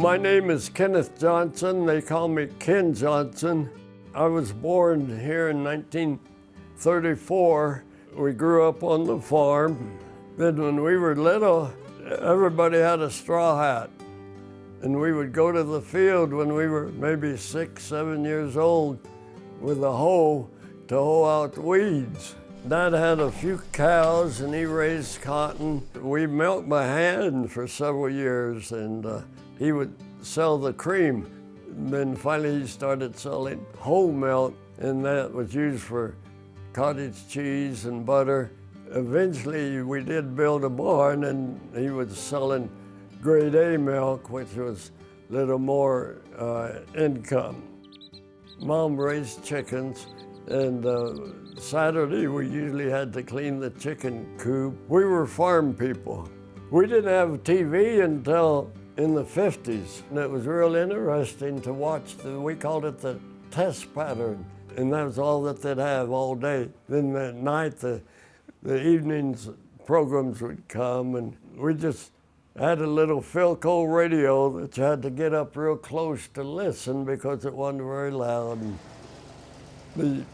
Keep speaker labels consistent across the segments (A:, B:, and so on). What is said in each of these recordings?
A: My name is Kenneth Johnson. They call me Ken Johnson. I was born here in 1934. We grew up on the farm. Then when we were little, everybody had a straw hat. And we would go to the field when we were maybe 6, 7 years old with a hoe to hoe out weeds. Dad had a few cows and he raised cotton. We milked by hand for several years, and he would sell the cream. And then finally he started selling whole milk, and that was used for cottage cheese and butter. Eventually we did build a barn, and he was selling grade A milk, which was a little more income. Mom raised chickens, and Saturday we usually had to clean the chicken coop. We were farm people. We didn't have TV until in the 50s, and it was real interesting to watch we called it the test pattern, and that was all that they'd have all day. Then at night, the evenings programs would come, and we just had a little Philco radio that you had to get up real close to listen because it wasn't very loud. And the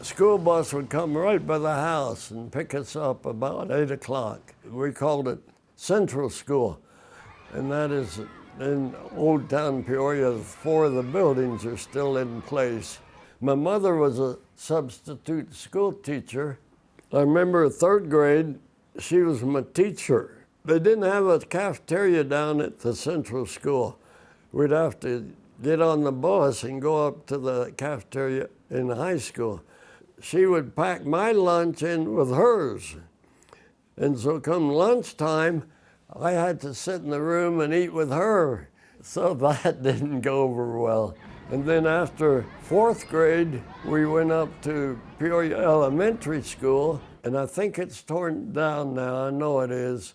A: school bus would come right by the house and pick us up about 8 o'clock. We called it Central School, and that is in Old Town Peoria. 4 of the buildings are still in place. My mother was a substitute school teacher. I remember 3rd grade, she was my teacher. They didn't have a cafeteria down at the Central School. We'd have to get on the bus and go up to the cafeteria in high school. She would pack my lunch in with hers. And so come lunchtime, I had to sit in the room and eat with her. So that didn't go over well. And then after 4th grade, we went up to Peoria Elementary School, and I think it's torn down now, I know it is.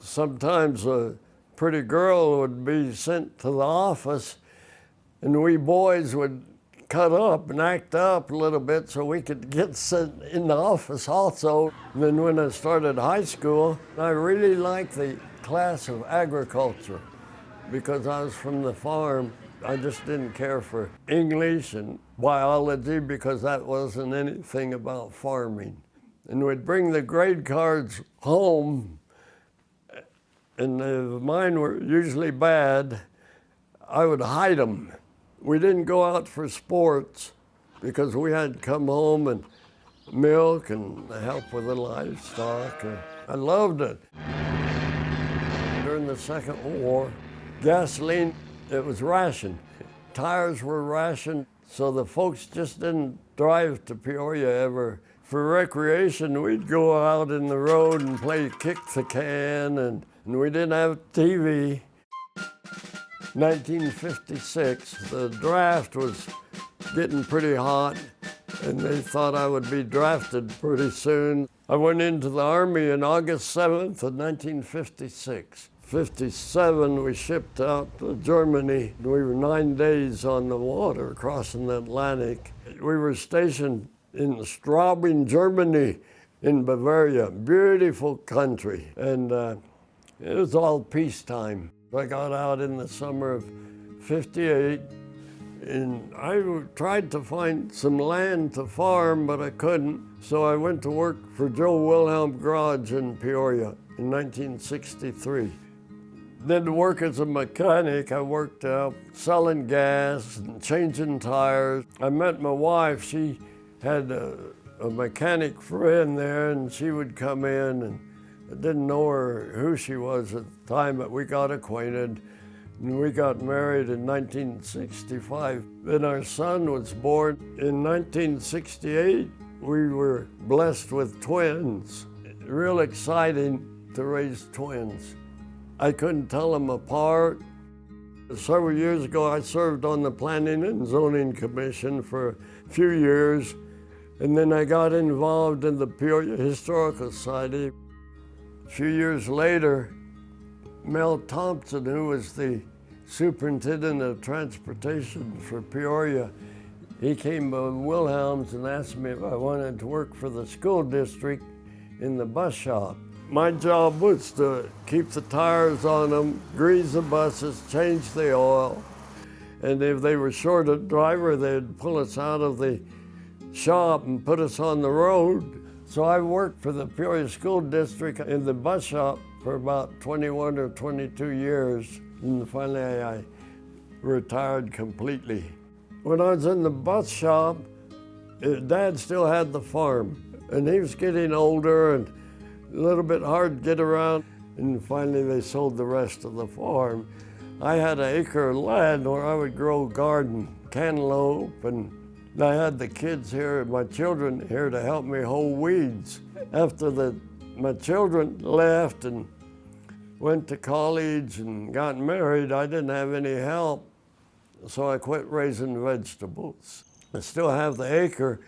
A: Sometimes a pretty girl would be sent to the office, and we boys would cut up and act up a little bit so we could get sent in the office also. And then when I started high school, I really liked the class of agriculture because I was from the farm. I just didn't care for English and biology because that wasn't anything about farming. And we'd bring the grade cards home, and if mine were usually bad, I would hide them. We didn't go out for sports because we had to come home and milk and help with the livestock. I loved it. During the Second World War, gasoline, it was rationed. Tires were rationed, so the folks just didn't drive to Peoria ever. For recreation, we'd go out in the road and play kick the can, and we didn't have TV. 1956, the draft was getting pretty hot, and they thought I would be drafted pretty soon. I went into the Army on August 7th of 1956. 57, we shipped out to Germany. We were 9 days on the water crossing the Atlantic. We were stationed in Straubing, Germany, in Bavaria, beautiful country, and it was all peacetime. I got out in the summer of '58, and I tried to find some land to farm, but I couldn't. So I went to work for Joe Wilhelm Garage in Peoria in 1963. Then to work as a mechanic, I worked selling gas and changing tires. I met my wife. She had a mechanic friend there, and she would come in, and I didn't know who she was at the time, but we got acquainted, and we got married in 1965. Then our son was born in 1968. We were blessed with twins. Real exciting to raise twins. I couldn't tell them apart. Several years ago, I served on the Planning and Zoning Commission for a few years, and then I got involved in the Peoria Historical Society. A few years later, Mel Thompson, who was the superintendent of transportation for Peoria, he came to Wilhelm's and asked me if I wanted to work for the school district in the bus shop. My job was to keep the tires on them, grease the buses, change the oil, and if they were short a driver, they'd pull us out of the shop and put us on the road. So I worked for the Peoria School District in the bus shop for about 21 or 22 years, and finally I retired completely. When I was in the bus shop, Dad still had the farm, and he was getting older and a little bit hard to get around, and finally they sold the rest of the farm. I had an acre of land where I would grow garden, cantaloupe, and I had the kids here, my children here, to help me hoe weeds. After my children left and went to college and got married, I didn't have any help, so I quit raising vegetables. I still have the acre,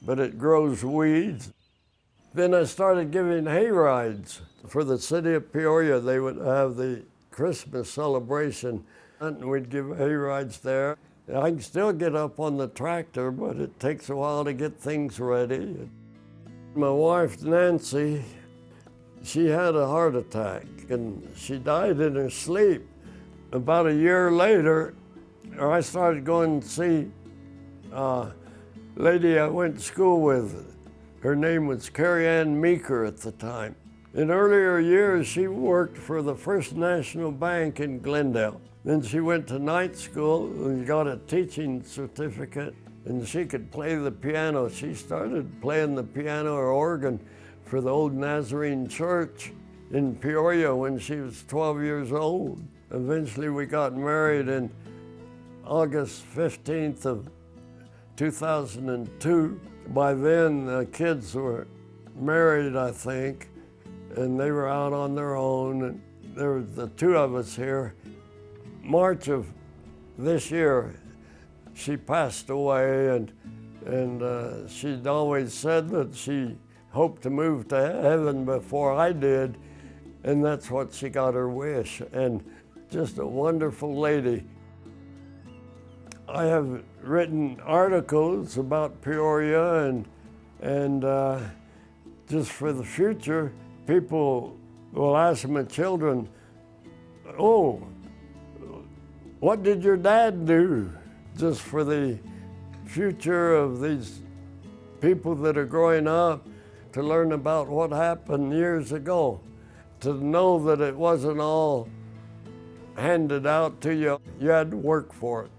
A: but it grows weeds. Then I started giving hay rides. For the city of Peoria, they would have the Christmas celebration, and we'd give hay rides there. I can still get up on the tractor, but it takes a while to get things ready. My wife, Nancy, she had a heart attack, and she died in her sleep. About a year later, I started going to see a lady I went to school with. Her name was Carrie Ann Meeker at the time. In earlier years, she worked for the First National Bank in Glendale. Then she went to night school and got a teaching certificate, and she could play the piano. She started playing the piano or organ for the old Nazarene church in Peoria when she was 12 years old. Eventually we got married in August 15th of 2002. By then, the kids were married, I think, and they were out on their own. And there was the two of us here. March of this year, she passed away, and she'd always said that she hoped to move to heaven before I did, and that's what she got her wish. And just a wonderful lady. I have written articles about Peoria, and just for the future, people will ask my children, "Oh, what did your dad do?" Just for the future of these people that are growing up to learn about what happened years ago, to know that it wasn't all handed out to you. You had to work for it.